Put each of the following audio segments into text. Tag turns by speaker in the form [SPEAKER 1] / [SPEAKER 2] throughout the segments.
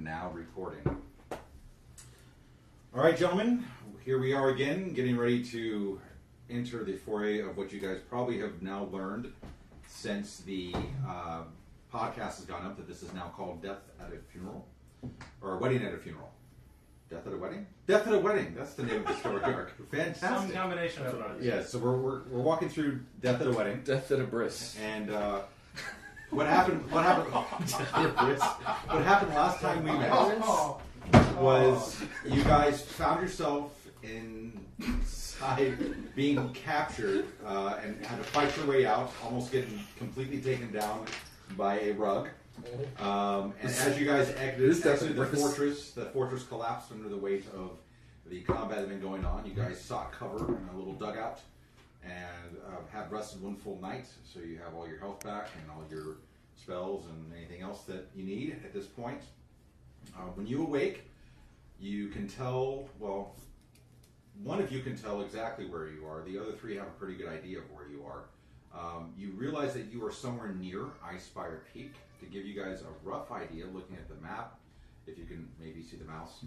[SPEAKER 1] now recording. All right, gentlemen, here we are again, getting ready to enter the foray of what you guys probably have now learned since the podcast has gone up, that this is now called Death at a Funeral, or Wedding at a Funeral. Death at a Wedding? Death at a Wedding. That's the name of the story arc. Fantastic.
[SPEAKER 2] Some combination of it.
[SPEAKER 1] Yeah, so we're walking through Death at a Wedding.
[SPEAKER 3] Death at a bris.
[SPEAKER 1] And what happened last time we met was you guys found yourself inside being captured and had to fight your way out, almost getting completely taken down by a rug. And as you guys exited the fortress collapsed under the weight of the combat that had been going on. You guys sought cover in a little dugout and had rested one full night, so you have all your health back and all your spells and anything else that you need at this point. When you awake, you can tell, well, one of you can tell exactly where you are. The other three have a pretty good idea of where you are. You realize that you are somewhere near Icespire Peak. To give you guys a rough idea, looking at the map, if you can maybe see the mouse,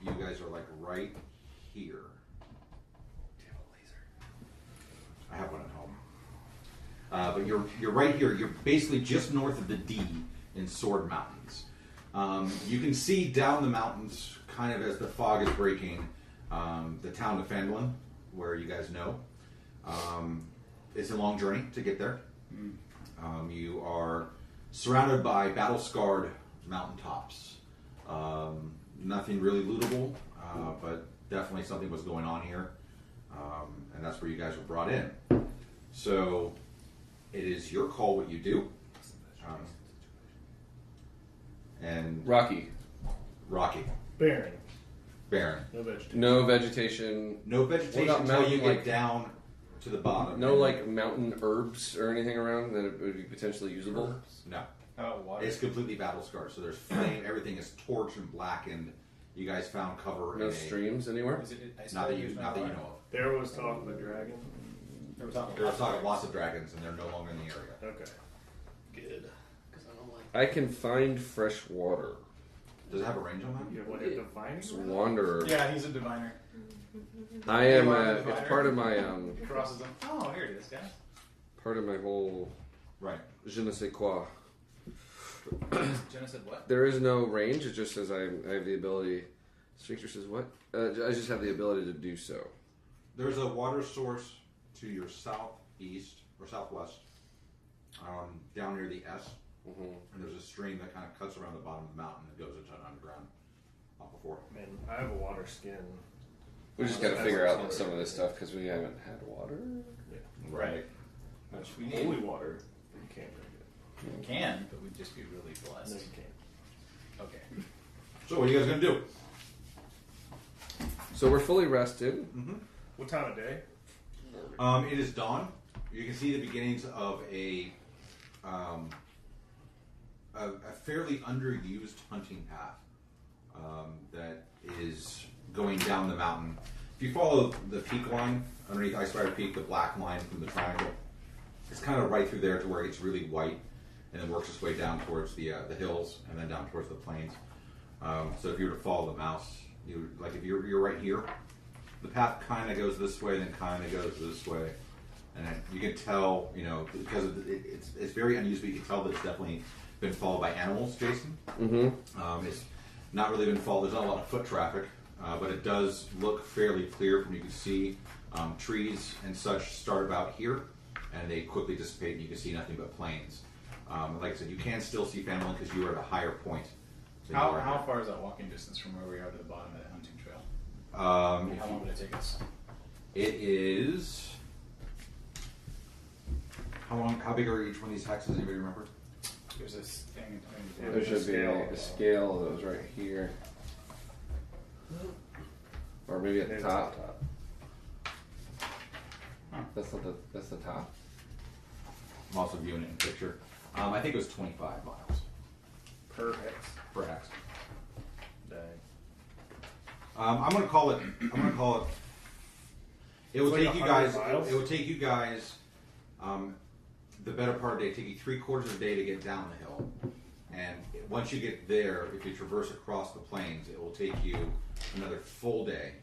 [SPEAKER 1] you guys are like right here. Do you have a laser? I have one at home. But you're right here. You're basically just north of the D in Sword Mountains. You can see down the mountains, kind of as the fog is breaking, the town of Phandeliver, where you guys know. It's a long journey to get there. You are surrounded by battle-scarred mountaintops. Nothing really lootable, but definitely something was going on here. And that's where you guys were brought in. So it is your call what you do. And
[SPEAKER 3] Rocky.
[SPEAKER 1] Barren.
[SPEAKER 3] No vegetation.
[SPEAKER 1] No vegetation until you get down to the bottom.
[SPEAKER 3] No, like mountain herbs or anything around that would be potentially usable.
[SPEAKER 1] No.
[SPEAKER 2] Oh, water.
[SPEAKER 1] It's completely battle scarred. So there's flame. Everything is torched and blackened. You guys found cover.
[SPEAKER 3] No streams anywhere.
[SPEAKER 1] Not that you know of.
[SPEAKER 4] There was talk of a dragon.
[SPEAKER 1] There was talk of lots of dragons, and they're no longer in the area.
[SPEAKER 4] Okay. Good. Because I don't like.
[SPEAKER 3] I can find fresh water.
[SPEAKER 1] Does it have a range on that?
[SPEAKER 4] You have like a divining?
[SPEAKER 3] It's wanderer.
[SPEAKER 2] Yeah, he's a diviner.
[SPEAKER 3] I am. It's part of my
[SPEAKER 2] Crosses them. Oh, here it is, guys.
[SPEAKER 3] part of my whole
[SPEAKER 1] Right.
[SPEAKER 3] je ne sais quoi.
[SPEAKER 2] Jenna said what?
[SPEAKER 3] There is no range. It just says I have the ability. Stricter says what? I just have the ability to do so.
[SPEAKER 1] There's a water source to your southeast or southwest, down near the S, and there's a stream that kind of cuts around the bottom of the mountain and goes into an underground aquifer.
[SPEAKER 4] Man, I have a water skin.
[SPEAKER 3] We just got to figure out some of this stuff because we haven't had water.
[SPEAKER 4] Yeah.
[SPEAKER 1] Right.
[SPEAKER 2] Which we need.
[SPEAKER 4] Holy water. You can't drink it.
[SPEAKER 2] You can, but we'd just be really blessed.
[SPEAKER 4] No, you can't.
[SPEAKER 2] Okay.
[SPEAKER 1] So what are you guys gonna do?
[SPEAKER 3] So we're fully rested.
[SPEAKER 4] What time of day?
[SPEAKER 1] It is dawn. You can see the beginnings of a fairly underused hunting path that is going down the mountain. If you follow the peak line underneath Icespire Peak, the black line from the triangle, it's kind of right through there to where it's really white, and then works its way down towards the hills and then down towards the plains. So if you were to follow the mouse, if you're right here, the path kind of goes this way, then kind of goes this way, and you can tell, because it's very unused, but you can tell that it's definitely been followed by animals, Jason. It's not really been followed. There's not a lot of foot traffic, but it does look fairly clear from you can see trees and such start about here, and they quickly dissipate, and you can see nothing but plains. Like I said, you can still see Phandeliver because you are at a higher point.
[SPEAKER 2] How far is that walking distance from where we are to the bottom of that hunting trail? How long would it take us?
[SPEAKER 1] It is. How big are each one of these hexes? Anybody remember?
[SPEAKER 2] There's this thing.
[SPEAKER 3] There should be a scale that was right here, or maybe at the top.
[SPEAKER 2] Huh.
[SPEAKER 3] That's the top.
[SPEAKER 1] I'm also viewing it in picture. I think it was 25 miles
[SPEAKER 4] Per hex.
[SPEAKER 1] per hex.
[SPEAKER 4] Dang.
[SPEAKER 1] I'm gonna call it. It would
[SPEAKER 4] It's like
[SPEAKER 1] take you
[SPEAKER 4] 100
[SPEAKER 1] guys.
[SPEAKER 4] miles?
[SPEAKER 1] It would take you guys. The better part of the day. It'd take you 3/4 of the day to get down the hill, And once you get there, if you traverse across the plains, it will take you another full day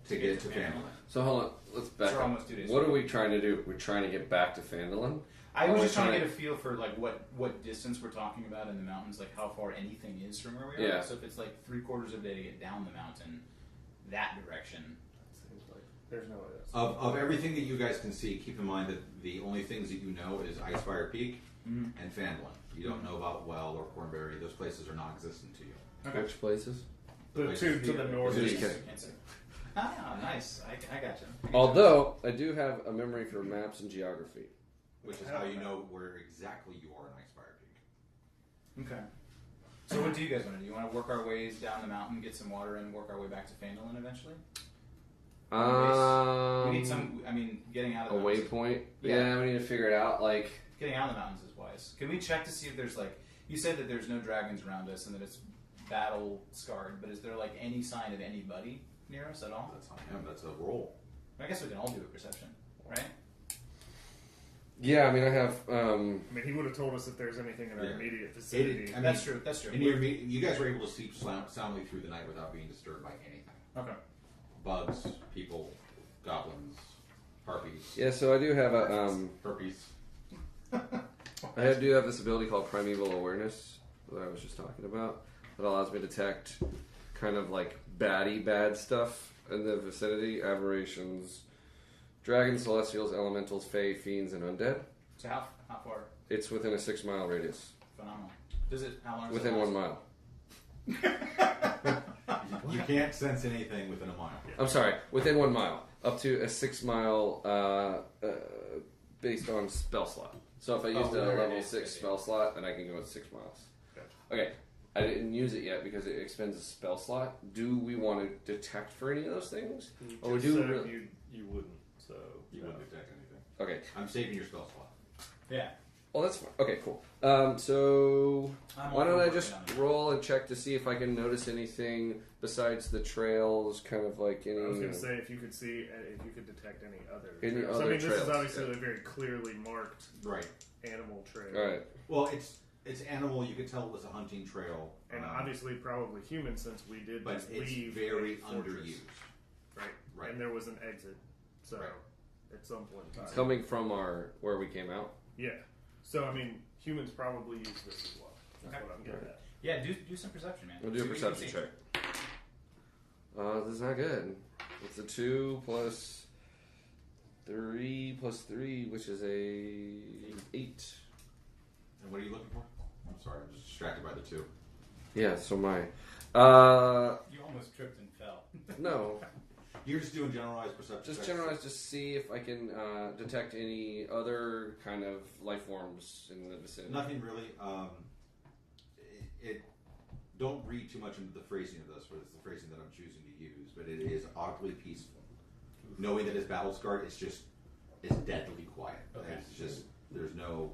[SPEAKER 1] to get to Phandeliver.
[SPEAKER 3] So hold on, let's back
[SPEAKER 2] So
[SPEAKER 3] up.
[SPEAKER 2] almost 2 days.
[SPEAKER 3] What are we trying to do? We're trying to get back to Phandeliver?
[SPEAKER 2] I was just trying to get a feel for like what distance we're talking about in the mountains, like how far anything is from where we are.
[SPEAKER 3] Yeah.
[SPEAKER 2] So if it's like 3/4 of a day to get down the mountain, that direction.
[SPEAKER 4] Seems like there's no way that's.
[SPEAKER 1] Of everything that you guys can see, keep in mind that the only things that you know is Icefire Peak and Phandeliver. You don't know about Well or Cornbury. Those places are non-existent to you.
[SPEAKER 2] Okay.
[SPEAKER 3] Which places?
[SPEAKER 4] The two to the north.
[SPEAKER 3] Just
[SPEAKER 4] east.
[SPEAKER 3] kidding.
[SPEAKER 2] Ah, nice. I got you.
[SPEAKER 3] Although, I do have a memory for maps and geography.
[SPEAKER 1] Which is how you know where exactly you are in Icefire Peak.
[SPEAKER 2] Okay. So what do you guys want to do? You want to work our ways down the mountain, get some water, and work our way back to Phandeliver eventually? We need some. I mean, getting out of
[SPEAKER 3] A
[SPEAKER 2] the mountains.
[SPEAKER 3] waypoint?
[SPEAKER 2] Yeah.
[SPEAKER 3] Yeah, we need to figure it out. Like,
[SPEAKER 2] Getting out of the mountains is wise. Can we check to see if there's like you said that there's no dragons around us and that it's battle scarred, but is there like any sign of anybody near us at all?
[SPEAKER 1] That's not him. That's a roll.
[SPEAKER 2] I guess we can all do a perception, right?
[SPEAKER 3] yeah, I mean, I have.
[SPEAKER 4] I mean, he would have told us if there's anything in our
[SPEAKER 1] Yeah.
[SPEAKER 4] immediate vicinity.
[SPEAKER 1] I mean,
[SPEAKER 2] That's true. That's true.
[SPEAKER 1] And you guys were able to sleep soundly through the night without being disturbed by anything.
[SPEAKER 2] Okay.
[SPEAKER 1] Bugs, people, goblins, harpies,
[SPEAKER 3] Yeah, so I do have a.
[SPEAKER 1] herpes.
[SPEAKER 3] I do have this ability called Primeval Awareness that I was just talking about that allows me to detect kind of like bad stuff in the vicinity, aberrations, dragons, celestials, elementals, fae, fiends, and undead.
[SPEAKER 2] So how far?
[SPEAKER 3] It's within a 6 mile radius.
[SPEAKER 2] Phenomenal. Does it? How long? Does
[SPEAKER 3] Within
[SPEAKER 2] it
[SPEAKER 3] 1
[SPEAKER 2] last?
[SPEAKER 3] mile.
[SPEAKER 1] You can't sense anything within a mile.
[SPEAKER 3] I'm sorry, within 1 mile. Up to a 6 mile based on spell slot. So if I used a
[SPEAKER 2] right,
[SPEAKER 3] level
[SPEAKER 2] right,
[SPEAKER 3] 6
[SPEAKER 2] right.
[SPEAKER 3] spell slot, then I can go at 6 miles.
[SPEAKER 4] Gotcha.
[SPEAKER 3] Okay, I didn't use it yet because it expends a spell slot. Do we want to detect for any of those things?
[SPEAKER 4] You
[SPEAKER 3] Or
[SPEAKER 4] just
[SPEAKER 3] do
[SPEAKER 4] said
[SPEAKER 3] really-
[SPEAKER 4] you wouldn't. So
[SPEAKER 1] You
[SPEAKER 4] no.
[SPEAKER 1] wouldn't detect anything.
[SPEAKER 3] Okay,
[SPEAKER 1] I'm saving your spell slot.
[SPEAKER 2] Yeah.
[SPEAKER 3] well that's fine. Okay, cool. So
[SPEAKER 2] I'm
[SPEAKER 3] why
[SPEAKER 2] all
[SPEAKER 3] don't
[SPEAKER 2] for
[SPEAKER 3] I
[SPEAKER 2] working
[SPEAKER 3] just
[SPEAKER 2] on it.
[SPEAKER 3] roll and check to see if I can notice anything besides the trails, kind of like any.
[SPEAKER 4] I was going to say if you could see, if you could detect any other.
[SPEAKER 3] Any
[SPEAKER 4] trails.
[SPEAKER 3] other
[SPEAKER 4] I mean, this
[SPEAKER 3] trails,
[SPEAKER 4] is obviously
[SPEAKER 3] yeah.
[SPEAKER 4] a very clearly marked
[SPEAKER 1] Right.
[SPEAKER 4] animal trail.
[SPEAKER 3] All right.
[SPEAKER 1] Well, it's animal. You could tell it was a hunting trail.
[SPEAKER 4] And obviously, probably human, since we did
[SPEAKER 1] but
[SPEAKER 4] just
[SPEAKER 1] it's
[SPEAKER 4] leave
[SPEAKER 1] very
[SPEAKER 4] a fortress,
[SPEAKER 1] underused.
[SPEAKER 4] right?
[SPEAKER 1] Right.
[SPEAKER 4] And there was an exit, so
[SPEAKER 1] Right.
[SPEAKER 4] at some point in time,
[SPEAKER 3] Coming from where we came out.
[SPEAKER 4] yeah. So I mean, humans probably use this as well. That's
[SPEAKER 2] Okay.
[SPEAKER 4] what I'm getting at.
[SPEAKER 2] Yeah. Do some perception, man.
[SPEAKER 3] We'll do
[SPEAKER 2] See
[SPEAKER 3] a
[SPEAKER 2] what you can
[SPEAKER 3] perception
[SPEAKER 2] see.
[SPEAKER 3] check. This is not good. It's a 2 plus 3 plus 3, which is a 8.
[SPEAKER 1] And what are you looking for? I'm sorry, I'm just distracted by the two.
[SPEAKER 3] Yeah, so my.
[SPEAKER 2] You almost tripped and fell.
[SPEAKER 3] No,
[SPEAKER 1] You're just doing generalized perception.
[SPEAKER 3] just
[SPEAKER 1] checks.
[SPEAKER 3] generalize to see if I can detect any other kind of life forms in the vicinity.
[SPEAKER 1] Nothing really. Don't read too much into the phrasing of this, but it's the phrasing that I'm choosing to use. But it is oddly peaceful. Knowing that it's battle scarred, it's deadly quiet.
[SPEAKER 2] Okay.
[SPEAKER 1] It's just there's no.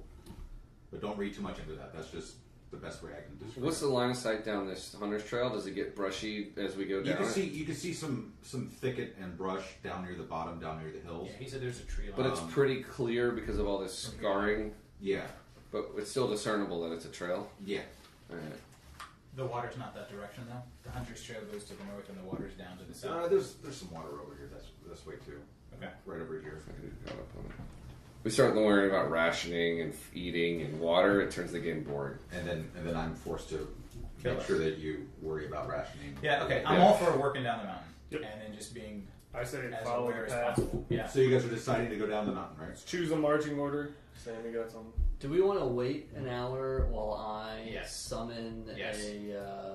[SPEAKER 1] But don't read too much into that. That's just the best way I can describe.
[SPEAKER 3] What's
[SPEAKER 1] it.
[SPEAKER 3] the line of sight down this hunter's trail? Does it get brushy as we go
[SPEAKER 1] You
[SPEAKER 3] down?
[SPEAKER 1] can
[SPEAKER 3] it?
[SPEAKER 1] see some thicket and brush down near the bottom, down near the hills.
[SPEAKER 2] Yeah, he said there's a tree line.
[SPEAKER 3] But it's pretty clear because of all this scarring.
[SPEAKER 1] Yeah,
[SPEAKER 3] But it's still discernible that it's a trail.
[SPEAKER 1] yeah.
[SPEAKER 3] All right.
[SPEAKER 2] The water's not that direction though. The hunter's trail goes to the north and the water's down to the south.
[SPEAKER 1] There's some water over here. That's this way too.
[SPEAKER 2] Okay.
[SPEAKER 1] Right over here.
[SPEAKER 3] I could have got up on it. We start worrying about rationing and eating and water. It turns the game boring.
[SPEAKER 1] And then I'm forced to
[SPEAKER 2] Kill
[SPEAKER 1] make
[SPEAKER 2] it.
[SPEAKER 1] sure that you worry about rationing.
[SPEAKER 2] Yeah. Okay. I'm
[SPEAKER 3] Yeah.
[SPEAKER 2] all for working down the mountain
[SPEAKER 4] Yep.
[SPEAKER 2] and then just being
[SPEAKER 4] I say
[SPEAKER 2] as
[SPEAKER 4] follow
[SPEAKER 2] aware
[SPEAKER 4] the
[SPEAKER 2] as
[SPEAKER 4] path.
[SPEAKER 2] possible. Yeah.
[SPEAKER 1] So you guys are deciding to go down the mountain, right?
[SPEAKER 4] Let's choose a marching order. Sam, you got something?
[SPEAKER 5] Do we want to wait an hour while I
[SPEAKER 2] Yes.
[SPEAKER 5] summon
[SPEAKER 2] Yes.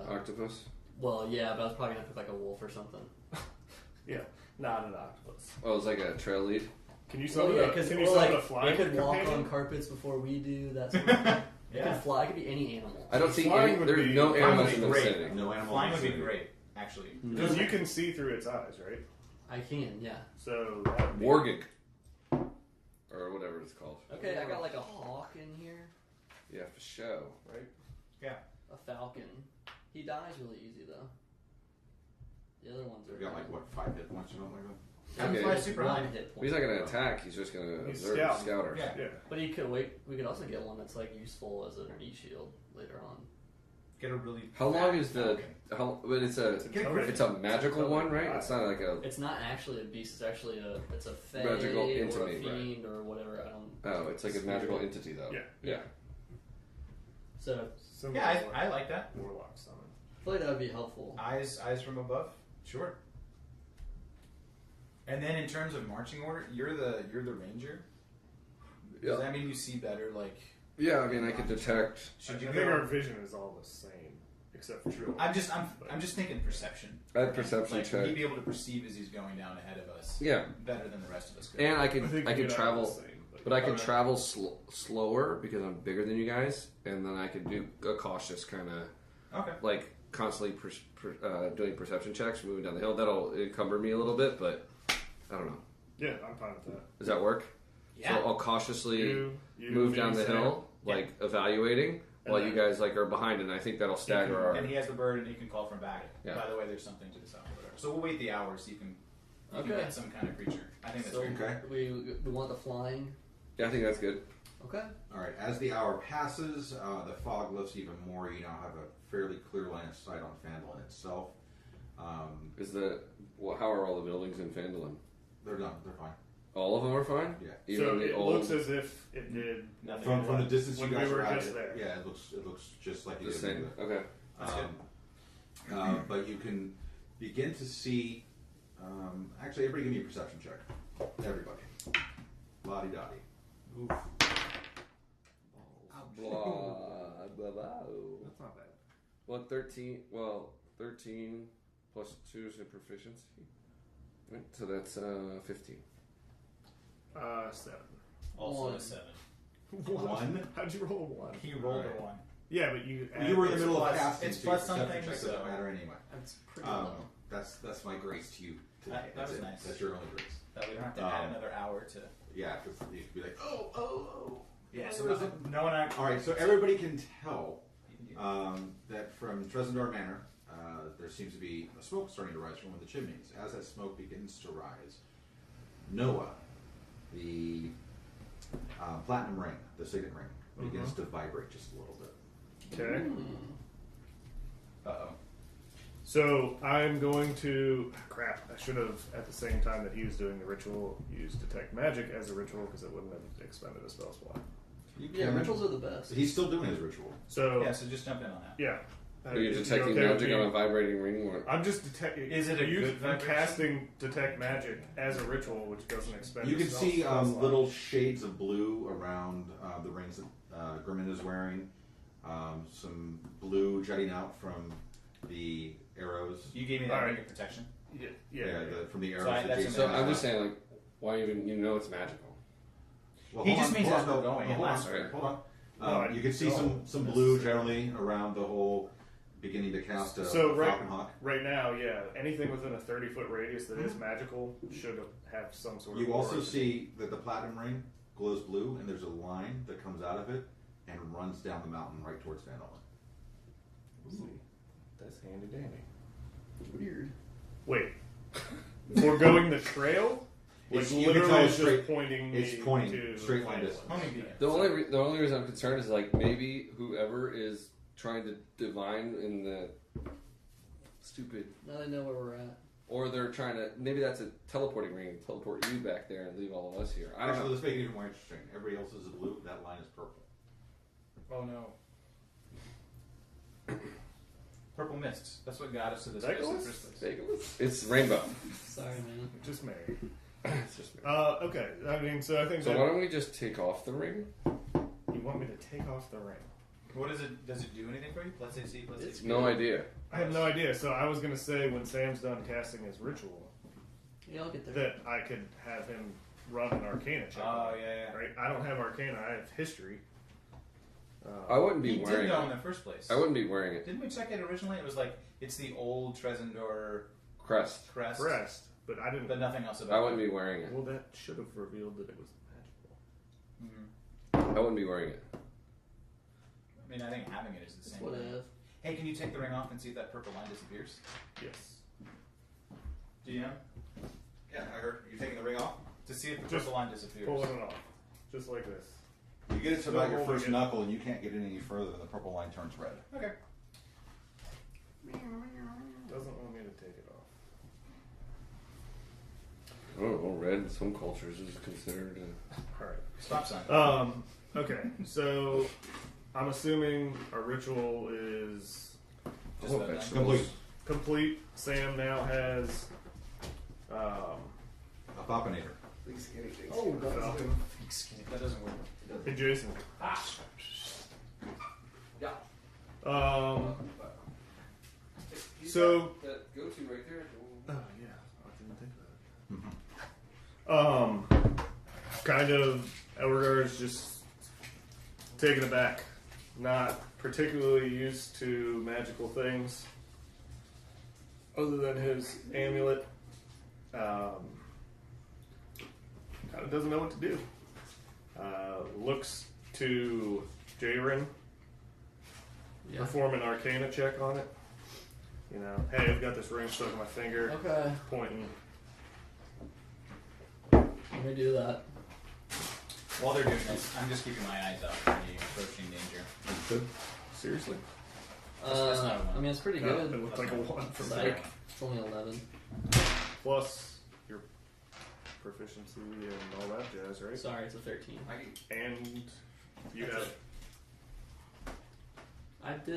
[SPEAKER 3] Octopus?
[SPEAKER 5] Well, yeah, but I was probably gonna pick like a wolf or something.
[SPEAKER 4] Yeah, not an octopus.
[SPEAKER 3] Oh, it's like a trail lead?
[SPEAKER 4] Can you
[SPEAKER 5] Well,
[SPEAKER 4] summon?
[SPEAKER 5] yeah, because
[SPEAKER 4] can you summon a flying
[SPEAKER 5] it could walk
[SPEAKER 4] companion?
[SPEAKER 5] on carpets before we do that sort of thing. It
[SPEAKER 2] Yeah.
[SPEAKER 5] could fly. It could be any animal.
[SPEAKER 3] I don't see
[SPEAKER 4] Flying
[SPEAKER 3] any.
[SPEAKER 4] would
[SPEAKER 3] There's
[SPEAKER 4] be-
[SPEAKER 3] no
[SPEAKER 4] flying
[SPEAKER 3] animals
[SPEAKER 2] would
[SPEAKER 3] in
[SPEAKER 2] be
[SPEAKER 3] the
[SPEAKER 2] great.
[SPEAKER 3] vicinity.
[SPEAKER 1] No animals.
[SPEAKER 2] Flying would be
[SPEAKER 1] in the city.
[SPEAKER 2] great, actually.
[SPEAKER 4] Because you can see through its eyes, right?
[SPEAKER 5] I can, yeah.
[SPEAKER 4] So that would be-
[SPEAKER 3] Wargig. Or whatever it's called.
[SPEAKER 5] Okay, I got like a hawk in here,
[SPEAKER 3] Yeah, for show, right?
[SPEAKER 5] a falcon. He dies really easy though. The other ones are.
[SPEAKER 1] We've got like what 5 hit points or something like that.
[SPEAKER 2] I can
[SPEAKER 3] Okay.
[SPEAKER 2] fly super high.
[SPEAKER 5] One hit point.
[SPEAKER 3] He's not going to attack. He's just going to
[SPEAKER 4] He's
[SPEAKER 3] observe
[SPEAKER 4] scouting.
[SPEAKER 3] scouters.
[SPEAKER 2] Yeah.
[SPEAKER 4] Yeah.
[SPEAKER 5] But he could wait. We could also get one that's like useful as an elite shield later on.
[SPEAKER 2] Get a really.
[SPEAKER 3] How
[SPEAKER 2] fat
[SPEAKER 3] long is the?
[SPEAKER 2] falcon.
[SPEAKER 3] But it's a magical one, right? It's not like a.
[SPEAKER 5] It's not actually a beast. It's actually a fae
[SPEAKER 3] Magical
[SPEAKER 5] or a
[SPEAKER 3] entity,
[SPEAKER 5] fiend or whatever. I don't.
[SPEAKER 3] Oh, it's like a magical entity though.
[SPEAKER 4] Yeah.
[SPEAKER 5] So
[SPEAKER 4] Similar
[SPEAKER 2] Yeah,
[SPEAKER 4] to
[SPEAKER 2] I like that.
[SPEAKER 4] Warlock summon.
[SPEAKER 5] I feel like that would be helpful.
[SPEAKER 2] Eyes from above. Sure. And then in terms of marching order, you're the ranger. Does that mean you see better? Like,
[SPEAKER 3] Yeah, I mean, I could detect.
[SPEAKER 2] should you
[SPEAKER 4] I
[SPEAKER 2] go?
[SPEAKER 4] think our vision is all the same, except for True.
[SPEAKER 2] I'm just thinking perception.
[SPEAKER 3] I had perception
[SPEAKER 2] like,
[SPEAKER 3] check.
[SPEAKER 2] He'd be able to perceive as he's going down ahead of us.
[SPEAKER 3] Yeah,
[SPEAKER 2] Better than the rest of us could.
[SPEAKER 3] and I
[SPEAKER 4] I
[SPEAKER 3] could
[SPEAKER 4] think
[SPEAKER 3] I
[SPEAKER 4] we
[SPEAKER 3] could
[SPEAKER 4] get all the
[SPEAKER 3] travel,
[SPEAKER 4] same,
[SPEAKER 3] but I could
[SPEAKER 2] Okay.
[SPEAKER 3] travel slower because I'm bigger than you guys, and then I could do a cautious kind of
[SPEAKER 2] Okay.
[SPEAKER 3] like constantly doing perception checks, moving down the hill. That'll encumber me a little bit, but I don't know.
[SPEAKER 4] yeah, I'm fine with that.
[SPEAKER 3] Does that work?
[SPEAKER 2] Yeah.
[SPEAKER 3] So I'll cautiously
[SPEAKER 4] You
[SPEAKER 3] move
[SPEAKER 4] me,
[SPEAKER 3] down the
[SPEAKER 4] Sam.
[SPEAKER 3] hill, like evaluating, while you guys like are behind, and I think that'll stagger our.
[SPEAKER 2] And he has the bird, and he can call from back.
[SPEAKER 3] Yeah.
[SPEAKER 2] By the way, there's something to the south. Or whatever. So we'll wait the hour so you can
[SPEAKER 5] Okay.
[SPEAKER 2] get some kind of creature. I think that's
[SPEAKER 5] So
[SPEAKER 2] great.
[SPEAKER 1] Okay.
[SPEAKER 5] we want the flying.
[SPEAKER 3] Yeah, I think that's good.
[SPEAKER 5] Okay.
[SPEAKER 1] All right. As the hour passes, the fog lifts even more. You now have a fairly clear line of sight on Phandalin itself.
[SPEAKER 3] How are all the buildings in Phandalin?
[SPEAKER 1] They're done. They're fine.
[SPEAKER 3] All of them are fine.
[SPEAKER 1] Yeah.
[SPEAKER 3] Even
[SPEAKER 4] So
[SPEAKER 3] the
[SPEAKER 4] it
[SPEAKER 3] old.
[SPEAKER 4] looks as if it did
[SPEAKER 2] Nothing.
[SPEAKER 1] From the distance
[SPEAKER 4] when
[SPEAKER 1] you guys
[SPEAKER 4] we were
[SPEAKER 1] are at
[SPEAKER 4] just
[SPEAKER 1] it,
[SPEAKER 4] there.
[SPEAKER 1] yeah, it looks just like it
[SPEAKER 3] the
[SPEAKER 1] did
[SPEAKER 3] same.
[SPEAKER 1] when
[SPEAKER 3] Okay.
[SPEAKER 2] That's
[SPEAKER 1] but you can begin to see. Actually, everybody, give me a perception check. Everybody. Lottie dottie.
[SPEAKER 2] Oof.
[SPEAKER 3] Blah, blah, blah.
[SPEAKER 4] That's not bad.
[SPEAKER 3] What 13? Well, 13 plus 2 is a proficiency. Right, so that's 15.
[SPEAKER 4] 7.
[SPEAKER 2] Also
[SPEAKER 5] One.
[SPEAKER 2] a 7.
[SPEAKER 1] One?
[SPEAKER 4] How'd you roll a 1?
[SPEAKER 2] He rolled
[SPEAKER 1] Alright.
[SPEAKER 2] a 1.
[SPEAKER 4] Yeah, but you.
[SPEAKER 1] You were in the
[SPEAKER 4] it's
[SPEAKER 1] middle of
[SPEAKER 4] plus-
[SPEAKER 1] casting,
[SPEAKER 2] it's
[SPEAKER 1] so your
[SPEAKER 2] plus something,
[SPEAKER 1] perception check
[SPEAKER 2] so-
[SPEAKER 1] doesn't matter anyway.
[SPEAKER 5] That's pretty low.
[SPEAKER 1] That's my grace to you today.
[SPEAKER 2] That
[SPEAKER 1] That's
[SPEAKER 2] was
[SPEAKER 1] it.
[SPEAKER 2] nice.
[SPEAKER 1] That's your only grace.
[SPEAKER 2] That we don't have to add another hour to.
[SPEAKER 1] Yeah, because you could be like, oh.
[SPEAKER 2] Yeah,
[SPEAKER 1] so
[SPEAKER 2] so no one actually.
[SPEAKER 1] All right, so everybody can tell that from Tresendar Manor, there seems to be a smoke starting to rise from one of the chimneys. As that smoke begins to rise, Noah, the platinum ring, the signet ring, begins to vibrate just a little bit.
[SPEAKER 4] Okay.
[SPEAKER 2] Uh-oh.
[SPEAKER 4] So I'm going to. Crap! I should have, at the same time that he was doing the ritual, used detect magic as a ritual because it wouldn't have expended a spell slot.
[SPEAKER 5] Yeah, rituals are the best.
[SPEAKER 1] He's still doing his ritual.
[SPEAKER 4] So
[SPEAKER 2] Yeah, so just jump in on that.
[SPEAKER 4] yeah.
[SPEAKER 3] Are you
[SPEAKER 4] Is it
[SPEAKER 3] detecting
[SPEAKER 4] okay with
[SPEAKER 3] magic
[SPEAKER 4] me?
[SPEAKER 3] on a vibrating ring? Or?
[SPEAKER 4] I'm just detecting.
[SPEAKER 2] Is it a good
[SPEAKER 4] I'm
[SPEAKER 2] vibration?
[SPEAKER 4] casting detect magic as a ritual, which doesn't expend.
[SPEAKER 1] You
[SPEAKER 4] a
[SPEAKER 1] can
[SPEAKER 4] spell
[SPEAKER 1] see
[SPEAKER 4] slot.
[SPEAKER 1] little shades of blue around the rings that Grimmin is wearing. Some blue jutting out from the arrows.
[SPEAKER 2] You gave me that
[SPEAKER 4] All right.
[SPEAKER 2] ring of protection.
[SPEAKER 4] Yeah.
[SPEAKER 1] From the arrows.
[SPEAKER 2] So
[SPEAKER 1] that
[SPEAKER 2] that's
[SPEAKER 1] Jason
[SPEAKER 3] So
[SPEAKER 1] has
[SPEAKER 3] I'm
[SPEAKER 1] out.
[SPEAKER 3] just saying, like, why even it's magical?
[SPEAKER 1] Well,
[SPEAKER 2] He
[SPEAKER 1] hold
[SPEAKER 2] just
[SPEAKER 1] on,
[SPEAKER 2] means
[SPEAKER 1] hold
[SPEAKER 2] as
[SPEAKER 1] on,
[SPEAKER 2] we're
[SPEAKER 1] no,
[SPEAKER 2] going,
[SPEAKER 1] no,
[SPEAKER 2] it
[SPEAKER 1] hold on,
[SPEAKER 2] lasts
[SPEAKER 3] forever.
[SPEAKER 1] hold on.
[SPEAKER 4] No, I
[SPEAKER 1] You can see
[SPEAKER 4] don't
[SPEAKER 1] some blue
[SPEAKER 4] necessarily.
[SPEAKER 1] generally around the whole, beginning to cast a
[SPEAKER 4] So
[SPEAKER 1] Falcon Hawk.
[SPEAKER 4] right now, yeah, anything within a 30-foot radius that is magical should have some sort of.
[SPEAKER 1] You also
[SPEAKER 4] aura.
[SPEAKER 1] see that the platinum ring glows blue, and there's a line that comes out of it and runs down the mountain right towards Phandalin.
[SPEAKER 4] Ooh, that's handy dandy.
[SPEAKER 5] Weird.
[SPEAKER 4] Wait, foregoing the trail, which
[SPEAKER 1] It's- you can tell
[SPEAKER 4] literally
[SPEAKER 1] it's
[SPEAKER 4] is
[SPEAKER 1] straight-
[SPEAKER 4] just pointing me
[SPEAKER 1] it's pointing
[SPEAKER 4] to
[SPEAKER 1] straight
[SPEAKER 4] the
[SPEAKER 1] line
[SPEAKER 4] final
[SPEAKER 1] distance.
[SPEAKER 4] one.
[SPEAKER 2] Homing beacon.
[SPEAKER 3] The only reason I'm concerned is like maybe whoever is trying to divine in the stupid,
[SPEAKER 5] Now they know where we're at.
[SPEAKER 3] or they're trying to maybe that's a teleporting ring, teleport you back there and leave all of us here. I don't
[SPEAKER 1] Actually,
[SPEAKER 3] know.
[SPEAKER 1] let's make it even more interesting. Everybody else is blue. That line is purple.
[SPEAKER 2] Oh no. Purple mists. That's what got us to this
[SPEAKER 4] Legolas?
[SPEAKER 2] place in the first place.
[SPEAKER 3] It's rainbow.
[SPEAKER 5] Sorry, man.
[SPEAKER 4] Just me.
[SPEAKER 3] It's just me.
[SPEAKER 4] Okay. I mean, so I think
[SPEAKER 3] So
[SPEAKER 4] that
[SPEAKER 3] why don't we just take off the ring?
[SPEAKER 4] you want me to take off the ring.
[SPEAKER 2] What is it? Does it do anything for you? Let's say see. Let's
[SPEAKER 5] It's
[SPEAKER 2] see.
[SPEAKER 3] No idea.
[SPEAKER 4] I have no idea. So I was gonna say when Sam's done casting his ritual,
[SPEAKER 5] Yeah, I'll get there.
[SPEAKER 4] that I could have him run an Arcana check.
[SPEAKER 2] Oh yeah, yeah.
[SPEAKER 4] Right. I don't have Arcana. I have History.
[SPEAKER 3] I wouldn't
[SPEAKER 2] He
[SPEAKER 3] be
[SPEAKER 2] did
[SPEAKER 3] wearing
[SPEAKER 2] know in
[SPEAKER 3] it.
[SPEAKER 2] the first place.
[SPEAKER 3] I wouldn't be wearing it.
[SPEAKER 2] Didn't we check it originally? It was like it's the old Tresendar
[SPEAKER 3] Crest.
[SPEAKER 2] crest,
[SPEAKER 4] Crest, but I didn't.
[SPEAKER 2] but nothing else about
[SPEAKER 3] I wouldn't be wearing it.
[SPEAKER 4] Well, that should have revealed that it was magical.
[SPEAKER 2] Mhm.
[SPEAKER 3] I wouldn't be wearing it.
[SPEAKER 2] I mean, I think having it is the
[SPEAKER 5] That's
[SPEAKER 2] same.
[SPEAKER 5] what it
[SPEAKER 2] thing.
[SPEAKER 5] is.
[SPEAKER 2] Hey, can you take the ring off and see if that purple line disappears?
[SPEAKER 4] Yes.
[SPEAKER 2] Do you know?
[SPEAKER 1] Yeah, I heard. You're taking the ring off?
[SPEAKER 2] To see if the
[SPEAKER 4] Just
[SPEAKER 2] purple line disappears.
[SPEAKER 4] Pulling it off, just like this.
[SPEAKER 1] You get it to
[SPEAKER 4] Still
[SPEAKER 1] about your
[SPEAKER 4] holding
[SPEAKER 1] first
[SPEAKER 4] it.
[SPEAKER 1] knuckle, and you can't get it any further, and the purple line turns red.
[SPEAKER 2] Okay.
[SPEAKER 4] Doesn't want me to take it off.
[SPEAKER 3] I don't know. Red in some cultures is considered.
[SPEAKER 4] All right.
[SPEAKER 2] Stop sign.
[SPEAKER 4] Okay, so I'm assuming our ritual is
[SPEAKER 2] Just
[SPEAKER 3] Oh,
[SPEAKER 2] about done.
[SPEAKER 3] vegetables.
[SPEAKER 4] complete. Sam now has
[SPEAKER 1] A Popinator.
[SPEAKER 5] Oh,
[SPEAKER 4] Falcon.
[SPEAKER 2] That doesn't work.
[SPEAKER 4] Hey, Jason.
[SPEAKER 5] Yeah.
[SPEAKER 4] So
[SPEAKER 3] that go-to right there.
[SPEAKER 4] oh yeah, I didn't think of that. Kind of Elgar's just taken aback, not particularly used to magical things, other than his amulet. Kind of doesn't know what to do. Looks to Jaren,
[SPEAKER 5] Yeah.
[SPEAKER 4] perform an Arcana check on it. You know, hey, I've got this ring stuck in my finger,
[SPEAKER 5] Okay.
[SPEAKER 4] pointing.
[SPEAKER 5] Let me do that.
[SPEAKER 2] While they're doing this, I'm just keeping my eyes out for any approaching danger.
[SPEAKER 4] Good. Seriously?
[SPEAKER 2] That's not a one.
[SPEAKER 5] I mean, it's pretty
[SPEAKER 4] No,
[SPEAKER 5] good.
[SPEAKER 4] it looked like a 1 from
[SPEAKER 5] Psych.
[SPEAKER 4] there.
[SPEAKER 5] It's only 11.
[SPEAKER 4] Plus your proficiency and all that jazz, right?
[SPEAKER 5] Sorry, it's a 13.
[SPEAKER 4] And you
[SPEAKER 5] That's
[SPEAKER 4] have.
[SPEAKER 5] it.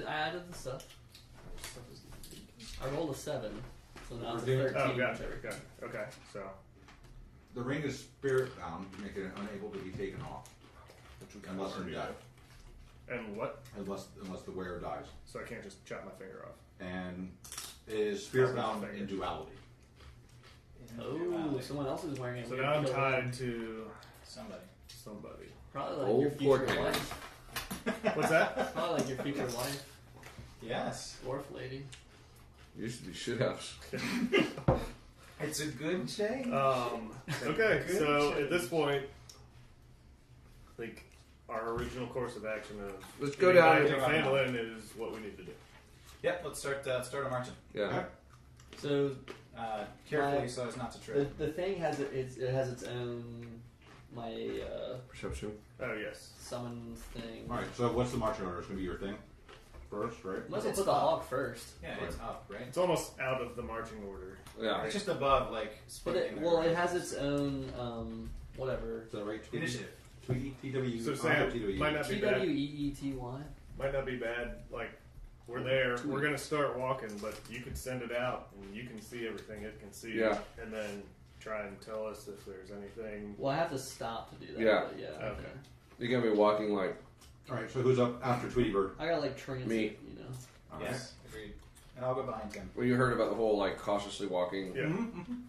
[SPEAKER 5] I added the stuff. I rolled a 7, so now it's a 13.
[SPEAKER 4] Oh, gotcha. Okay, so.
[SPEAKER 1] The ring is spirit bound, making it unable to be taken off. Unless you die.
[SPEAKER 4] And what?
[SPEAKER 1] Unless the wearer dies.
[SPEAKER 4] So I can't just chop my finger off.
[SPEAKER 1] And it is spirit bound in duality.
[SPEAKER 5] Oh, someone else is wearing it.
[SPEAKER 4] So
[SPEAKER 5] We
[SPEAKER 4] now I'm
[SPEAKER 5] kill
[SPEAKER 4] tied
[SPEAKER 5] them.
[SPEAKER 4] to
[SPEAKER 2] Somebody.
[SPEAKER 4] somebody.
[SPEAKER 5] Probably like
[SPEAKER 3] Old
[SPEAKER 5] your future
[SPEAKER 3] pork
[SPEAKER 5] wife.
[SPEAKER 4] What's that?
[SPEAKER 5] Probably like your future wife.
[SPEAKER 2] Yes.
[SPEAKER 5] Dwarf lady.
[SPEAKER 3] Used to be shit house.
[SPEAKER 2] It's a good change.
[SPEAKER 4] Okay,
[SPEAKER 2] Good
[SPEAKER 4] so
[SPEAKER 2] shit.
[SPEAKER 4] at this point, like our original course of action of
[SPEAKER 3] Let's go down
[SPEAKER 4] getting
[SPEAKER 2] and-
[SPEAKER 4] back to Phandeliver is what we need to do.
[SPEAKER 2] Yep, let's start our marching.
[SPEAKER 3] Yeah.
[SPEAKER 5] So
[SPEAKER 2] Carefully
[SPEAKER 5] My-
[SPEAKER 2] so as not to trip.
[SPEAKER 5] the thing has it has its own
[SPEAKER 3] Perception.
[SPEAKER 4] Oh yes.
[SPEAKER 5] summon thing.
[SPEAKER 1] Alright, so what's the marching order? It's going to be your thing first, right?
[SPEAKER 5] Might as well
[SPEAKER 2] It's
[SPEAKER 5] put the
[SPEAKER 2] up.
[SPEAKER 5] hog first.
[SPEAKER 2] Yeah, it's up, right?
[SPEAKER 4] It's almost out of the marching order.
[SPEAKER 3] Yeah.
[SPEAKER 2] It's just above, like,
[SPEAKER 5] But
[SPEAKER 2] splitting
[SPEAKER 5] it has its own whatever.
[SPEAKER 1] Is that right? Tweety?
[SPEAKER 2] initiative.
[SPEAKER 1] Tweety? TW?
[SPEAKER 4] So
[SPEAKER 1] I
[SPEAKER 4] Sam,
[SPEAKER 1] have TW.
[SPEAKER 4] might not be bad.
[SPEAKER 5] TWEETY.
[SPEAKER 4] Might not be bad. Like we're there. We're gonna start walking, but you could send it out and you can see everything it can see.
[SPEAKER 3] Yeah.
[SPEAKER 4] And then try and tell us if there's anything.
[SPEAKER 5] Well, I have to stop to do that.
[SPEAKER 3] Yeah.
[SPEAKER 5] But yeah.
[SPEAKER 4] Okay.
[SPEAKER 3] You're gonna be walking like
[SPEAKER 1] Alright, so who's up after Tweety Bird?
[SPEAKER 5] I got like transit,
[SPEAKER 3] Me.
[SPEAKER 5] you know.
[SPEAKER 1] Alright.
[SPEAKER 2] Yes, agreed. And I'll go behind him.
[SPEAKER 3] well, you heard about the whole like cautiously walking.
[SPEAKER 4] Yeah.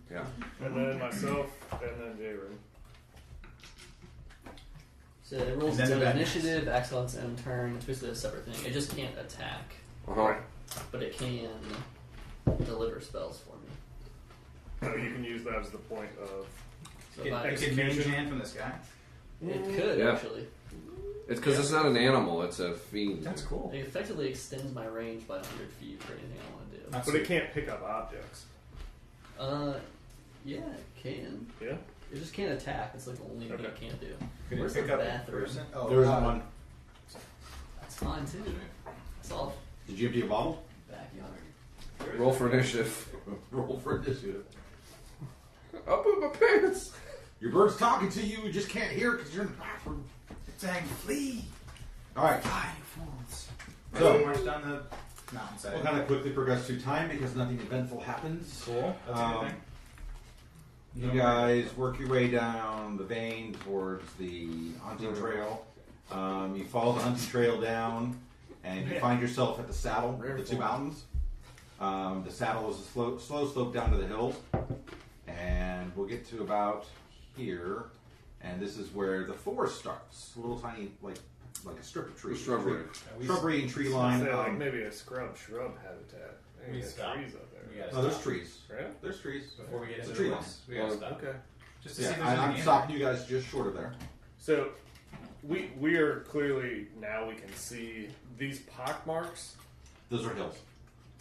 [SPEAKER 3] Yeah.
[SPEAKER 4] And then myself, and then Jaren.
[SPEAKER 5] So it rolls
[SPEAKER 2] And then
[SPEAKER 5] its own
[SPEAKER 2] the bad
[SPEAKER 5] initiative, acts on its own turn. It's basically a separate thing. It just can't attack,
[SPEAKER 3] Uh-huh.
[SPEAKER 5] but it can deliver spells for me.
[SPEAKER 4] So you can use that as the point of.
[SPEAKER 5] So
[SPEAKER 2] Can
[SPEAKER 5] if I,
[SPEAKER 2] I can mage hand from this guy?
[SPEAKER 5] it could
[SPEAKER 3] Yeah.
[SPEAKER 5] actually.
[SPEAKER 3] It's because it's not an animal; it's a fiend.
[SPEAKER 2] That's cool.
[SPEAKER 5] It effectively extends my range by 100 feet for anything I want to do.
[SPEAKER 2] That's
[SPEAKER 4] But it can't pick up objects.
[SPEAKER 5] Yeah, it can.
[SPEAKER 4] Yeah.
[SPEAKER 5] It just can't attack. It's like the only thing it
[SPEAKER 4] Okay.
[SPEAKER 5] can't do.
[SPEAKER 2] Could
[SPEAKER 5] Where's
[SPEAKER 2] you pick
[SPEAKER 5] the
[SPEAKER 2] up a
[SPEAKER 5] bathroom?
[SPEAKER 2] person? Oh,
[SPEAKER 1] There isn't one.
[SPEAKER 5] That's fine too. It's all
[SPEAKER 1] Did you empty a bottle?
[SPEAKER 5] backyard.
[SPEAKER 3] Roll for initiative.
[SPEAKER 1] Roll for initiative.
[SPEAKER 3] Up in my pants.
[SPEAKER 1] Your bird's talking to you, you just can't hear it because you're in the bathroom.
[SPEAKER 2] Dang, flee!
[SPEAKER 1] Alright,
[SPEAKER 2] Die, you fools.
[SPEAKER 1] So-
[SPEAKER 2] So, march down the mountainside.
[SPEAKER 1] we'll kind of quickly progress through time because nothing eventful happens.
[SPEAKER 2] Cool. That's a good thing.
[SPEAKER 1] You guys work your way down the vein towards the hunting trail. You follow the hunting trail down, and you find yourself at the saddle of the two mountains. The saddle is a slow slope down to the hills, and we'll get to about here, and this is where the forest starts. A little tiny, like a strip of trees,
[SPEAKER 3] Shrubbery.
[SPEAKER 1] shrubbery and tree
[SPEAKER 4] I'd
[SPEAKER 1] line.
[SPEAKER 4] say like maybe a shrub habitat.
[SPEAKER 2] We
[SPEAKER 4] Maybe
[SPEAKER 2] stop.
[SPEAKER 4] trees up there.
[SPEAKER 2] We gotta
[SPEAKER 1] No, there's
[SPEAKER 2] stop.
[SPEAKER 1] trees.
[SPEAKER 4] Right?
[SPEAKER 1] There's trees.
[SPEAKER 2] Before we get
[SPEAKER 1] It's
[SPEAKER 2] into
[SPEAKER 1] a tree
[SPEAKER 2] the
[SPEAKER 1] line.
[SPEAKER 2] woods, we gotta stop.
[SPEAKER 4] Okay.
[SPEAKER 2] Just to see
[SPEAKER 1] Yeah,
[SPEAKER 2] if there's anything
[SPEAKER 1] I'm
[SPEAKER 2] in
[SPEAKER 1] stopping you guys just short of there.
[SPEAKER 4] So we are clearly now we can see these pock marks.
[SPEAKER 1] Those are hills.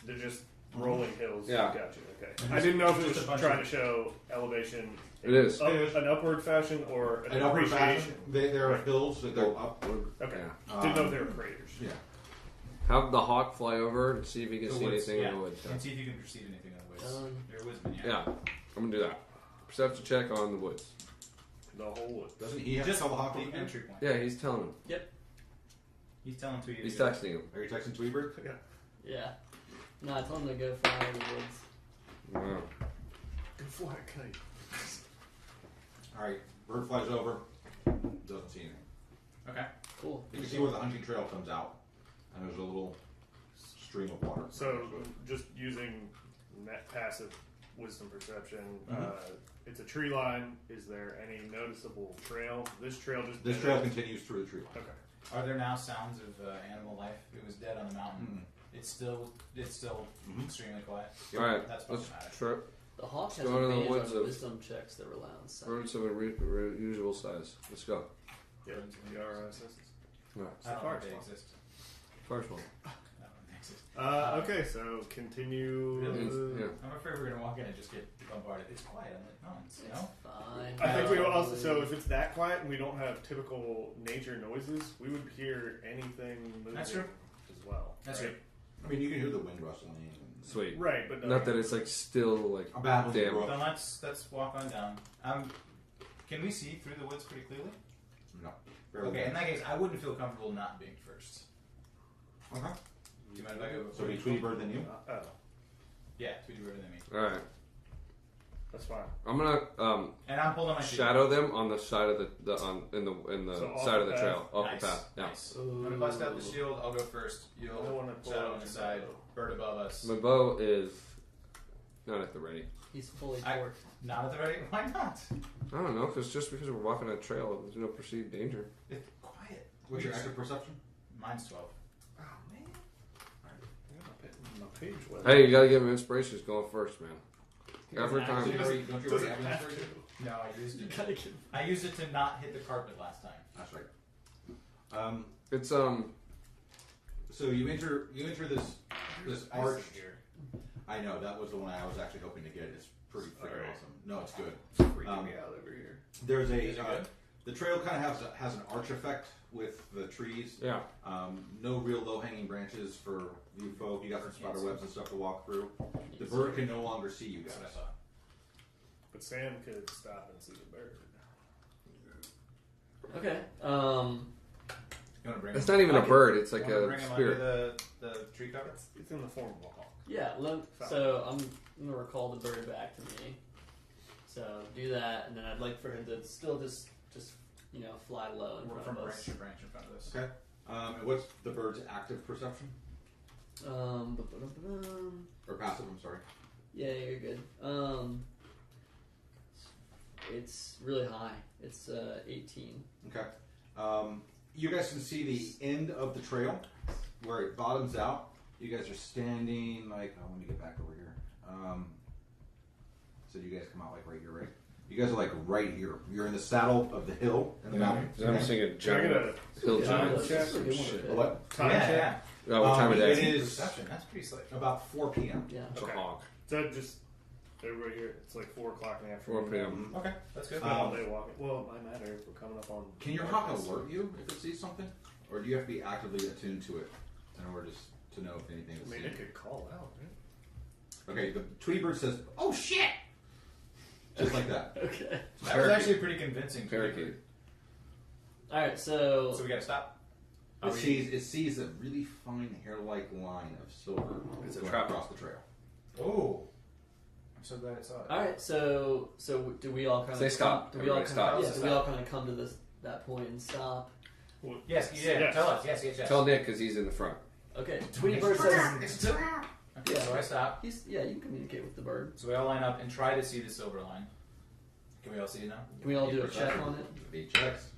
[SPEAKER 4] They're just rolling hills.
[SPEAKER 3] Yeah.
[SPEAKER 4] Gotcha. Okay.
[SPEAKER 2] And
[SPEAKER 4] I didn't know if it
[SPEAKER 2] just
[SPEAKER 4] was
[SPEAKER 2] a bunch
[SPEAKER 4] trying
[SPEAKER 2] of-
[SPEAKER 4] to show elevation.
[SPEAKER 3] It is.
[SPEAKER 4] Up, an upward fashion or an,
[SPEAKER 1] An upward
[SPEAKER 4] appreciation.
[SPEAKER 1] fashion. There are hills that go up.
[SPEAKER 4] Okay.
[SPEAKER 3] Yeah.
[SPEAKER 4] Didn't know if they were craters.
[SPEAKER 1] Yeah.
[SPEAKER 3] Have the hawk fly over and see if he can
[SPEAKER 2] The
[SPEAKER 3] see
[SPEAKER 2] woods,
[SPEAKER 3] anything
[SPEAKER 2] yeah.
[SPEAKER 3] in the woods.
[SPEAKER 2] And see if you can perceive anything in the woods. You're a woodsman,
[SPEAKER 3] Yeah, I'm gonna do that. Perception check on the woods.
[SPEAKER 4] The whole wood.
[SPEAKER 1] Doesn't he have
[SPEAKER 2] Just
[SPEAKER 1] to tell the hawk
[SPEAKER 2] the
[SPEAKER 1] over here?
[SPEAKER 2] entry point.
[SPEAKER 3] Yeah, he's telling him.
[SPEAKER 2] He's telling Tweety.
[SPEAKER 3] He's
[SPEAKER 2] to go.
[SPEAKER 3] texting him.
[SPEAKER 1] Are you texting Tweebird?
[SPEAKER 5] Yeah. No, I told him to go fly in the woods.
[SPEAKER 3] Wow.
[SPEAKER 4] Go fly a kite.
[SPEAKER 1] Alright, bird flies over, doesn't see anything.
[SPEAKER 2] Okay.
[SPEAKER 5] Cool.
[SPEAKER 1] You can see where the hunting trail comes out, and there's a little stream of water.
[SPEAKER 4] So, just using net passive wisdom perception, it's a tree line. Is there any noticeable trail? This trail just.
[SPEAKER 1] This trail continues through the tree line.
[SPEAKER 4] Okay.
[SPEAKER 2] Are there now sounds of animal life? It was dead on the mountain. It's still extremely quiet.
[SPEAKER 3] All right,
[SPEAKER 2] That's
[SPEAKER 3] let's
[SPEAKER 2] problematic.
[SPEAKER 3] trip.
[SPEAKER 5] The hawk has
[SPEAKER 3] Let's go into the
[SPEAKER 5] advantage
[SPEAKER 3] woods
[SPEAKER 5] on
[SPEAKER 3] of-
[SPEAKER 5] wisdom checks that rely on sound.
[SPEAKER 3] Birds of a usual size. Let's go.
[SPEAKER 4] Yeah. The RSS.
[SPEAKER 3] All right.
[SPEAKER 2] I don't know if
[SPEAKER 4] Forest
[SPEAKER 2] they
[SPEAKER 4] one.
[SPEAKER 2] exist.
[SPEAKER 3] First one.
[SPEAKER 2] I don't know if they exist.
[SPEAKER 4] Okay, so continue.
[SPEAKER 3] Yeah.
[SPEAKER 2] I'm afraid we're gonna walk in and just get bombarded. It's quiet. I'm like, no, it's,
[SPEAKER 5] It's fine.
[SPEAKER 4] I think we will also. So if it's that quiet and we don't have typical nature noises, we would hear anything moving.
[SPEAKER 2] That's true.
[SPEAKER 4] As well.
[SPEAKER 2] That's
[SPEAKER 4] right?
[SPEAKER 2] right.
[SPEAKER 1] I mean, you can hear the wind rustling. And
[SPEAKER 3] Sweet.
[SPEAKER 4] Right, but
[SPEAKER 3] Not that it's like still like
[SPEAKER 1] a battle
[SPEAKER 3] damn.
[SPEAKER 1] brook.
[SPEAKER 2] Then let's walk on down. Can we see through the woods pretty clearly?
[SPEAKER 1] No.
[SPEAKER 2] Okay, in that case, I wouldn't feel comfortable not being first.
[SPEAKER 1] Okay.
[SPEAKER 2] Do you mind if I go
[SPEAKER 1] So
[SPEAKER 2] before
[SPEAKER 1] be
[SPEAKER 2] you?
[SPEAKER 1] Tweety Bird than you?
[SPEAKER 4] Oh,
[SPEAKER 2] Yeah, Tweety Bird than me.
[SPEAKER 3] All right.
[SPEAKER 4] that's fine.
[SPEAKER 3] I'm gonna
[SPEAKER 2] And I'm pulling my shield.
[SPEAKER 3] shadow them on the side of in the
[SPEAKER 4] So off
[SPEAKER 3] side
[SPEAKER 4] the
[SPEAKER 3] of the
[SPEAKER 4] path?
[SPEAKER 3] trail, off
[SPEAKER 2] Nice,
[SPEAKER 3] the path. Yeah.
[SPEAKER 2] nice. I'm gonna bust out the shield. I'll go first.
[SPEAKER 4] I don't
[SPEAKER 2] You'll
[SPEAKER 4] wanna pull
[SPEAKER 2] shadow
[SPEAKER 4] out
[SPEAKER 2] on the
[SPEAKER 4] your
[SPEAKER 2] side.
[SPEAKER 4] bow.
[SPEAKER 2] Bird above us.
[SPEAKER 3] My bow is not at the ready.
[SPEAKER 5] He's fully
[SPEAKER 2] I-
[SPEAKER 5] torqued.
[SPEAKER 2] Not at the ready. Why not?
[SPEAKER 3] I don't know, because we're walking a trail, there's no perceived danger.
[SPEAKER 2] It's quiet.
[SPEAKER 1] What's your active perception?
[SPEAKER 2] Mine's 12.
[SPEAKER 4] Oh man. My page was.
[SPEAKER 3] Hey, you gotta give him inspiration. He's going first, man. Every
[SPEAKER 2] Can I
[SPEAKER 3] time.
[SPEAKER 2] actually-
[SPEAKER 1] Don't you already have an inspiration?
[SPEAKER 2] No, I used it.
[SPEAKER 5] Gotta get-
[SPEAKER 2] I used it to not hit the carpet last time.
[SPEAKER 1] That's right.
[SPEAKER 3] It's
[SPEAKER 1] So you enter this arch.
[SPEAKER 2] Here.
[SPEAKER 1] I know that was the one I was actually hoping to get. It's pretty freaking
[SPEAKER 4] Alright.
[SPEAKER 1] awesome. No, it's good.
[SPEAKER 4] Freaking me out over here.
[SPEAKER 1] There's
[SPEAKER 2] Is it
[SPEAKER 1] a
[SPEAKER 2] good?
[SPEAKER 1] the trail kind of has an arch effect with the trees.
[SPEAKER 3] yeah.
[SPEAKER 1] No real low hanging branches for you folk. You got some spider webs and stuff to walk through. The bird can no longer see you guys.
[SPEAKER 2] That's what I thought.
[SPEAKER 4] But Sam could stop and see the bird.
[SPEAKER 5] Okay.
[SPEAKER 2] You want to bring
[SPEAKER 3] It's
[SPEAKER 2] him?
[SPEAKER 3] not even a
[SPEAKER 5] Okay.
[SPEAKER 3] bird, it's like
[SPEAKER 2] You wanna
[SPEAKER 3] a
[SPEAKER 2] bring him
[SPEAKER 3] spirit.
[SPEAKER 2] under the tree cover?
[SPEAKER 4] It's in the form of a hawk.
[SPEAKER 5] Yeah. So I'm gonna recall the bird back to me. So do that, and then I'd like for him to still just fly low in
[SPEAKER 2] We're
[SPEAKER 5] front
[SPEAKER 2] from
[SPEAKER 5] of
[SPEAKER 2] branch
[SPEAKER 5] us.
[SPEAKER 2] to branch in front of us.
[SPEAKER 1] Okay. And what's the bird's active perception or passive? I'm sorry.
[SPEAKER 5] Yeah, you're good. It's really high. It's 18.
[SPEAKER 1] Okay. You guys can see the end of the trail where it bottoms out. You guys are standing like, let me get back over here. So you guys come out like right here, right? You guys are like right here. You're in the saddle of the hill in the mountain.
[SPEAKER 3] I'm seeing a
[SPEAKER 4] Can I get
[SPEAKER 3] giant
[SPEAKER 4] a
[SPEAKER 3] hill
[SPEAKER 5] Yeah,
[SPEAKER 3] giant.
[SPEAKER 5] that's
[SPEAKER 4] check?
[SPEAKER 5] a good one.
[SPEAKER 3] Shit.
[SPEAKER 1] A what?
[SPEAKER 4] time
[SPEAKER 2] yeah,
[SPEAKER 4] check?
[SPEAKER 2] yeah.
[SPEAKER 3] Oh, what time of
[SPEAKER 1] It
[SPEAKER 3] day?
[SPEAKER 1] is
[SPEAKER 2] Perception. That's pretty slick.
[SPEAKER 1] about 4 p.m.
[SPEAKER 5] Yeah.
[SPEAKER 3] It's a
[SPEAKER 4] Okay.
[SPEAKER 3] hawk.
[SPEAKER 4] So just everybody here. It's like 4 o'clock in the
[SPEAKER 3] 4
[SPEAKER 4] afternoon.
[SPEAKER 3] p.m.
[SPEAKER 2] Okay, that's good.
[SPEAKER 4] Spend all day walking. Well, it might matter if we're coming up on.
[SPEAKER 1] Can your hawk alert you if it sees something? Or do you have to be actively attuned to it in order to know if anything
[SPEAKER 4] I
[SPEAKER 1] is
[SPEAKER 4] mean,
[SPEAKER 1] seen?
[SPEAKER 4] it could call out, right?
[SPEAKER 1] Okay, the Tweety Bird says, "Oh shit!" Just like that.
[SPEAKER 5] Okay.
[SPEAKER 2] That was actually pretty convincing.
[SPEAKER 3] Parakeet.
[SPEAKER 5] All right. So
[SPEAKER 2] So we gotta stop.
[SPEAKER 1] It sees a really fine hair-like line of silver
[SPEAKER 3] It's a
[SPEAKER 1] going
[SPEAKER 3] trap.
[SPEAKER 1] across the trail.
[SPEAKER 2] Oh, I'm so glad I saw it.
[SPEAKER 5] all right. So do we all kind
[SPEAKER 3] Say
[SPEAKER 5] of
[SPEAKER 3] stop.
[SPEAKER 5] Do we all
[SPEAKER 3] Everybody
[SPEAKER 5] kind of,
[SPEAKER 3] stop.
[SPEAKER 5] yeah, do we all kind of come to that point and stop?
[SPEAKER 4] Well,
[SPEAKER 2] Yes, yeah.
[SPEAKER 4] Yes.
[SPEAKER 2] Tell us. Yes, yes, yes.
[SPEAKER 3] Tell Nick because he's in the front.
[SPEAKER 5] Okay. Tweety Bird says.
[SPEAKER 2] Okay,
[SPEAKER 5] Yeah.
[SPEAKER 2] so I stop.
[SPEAKER 5] You can communicate with the bird.
[SPEAKER 2] So we all line up and try to see the silver line. Can we all see it now?
[SPEAKER 5] Can we all do a check on it?
[SPEAKER 1] He checks.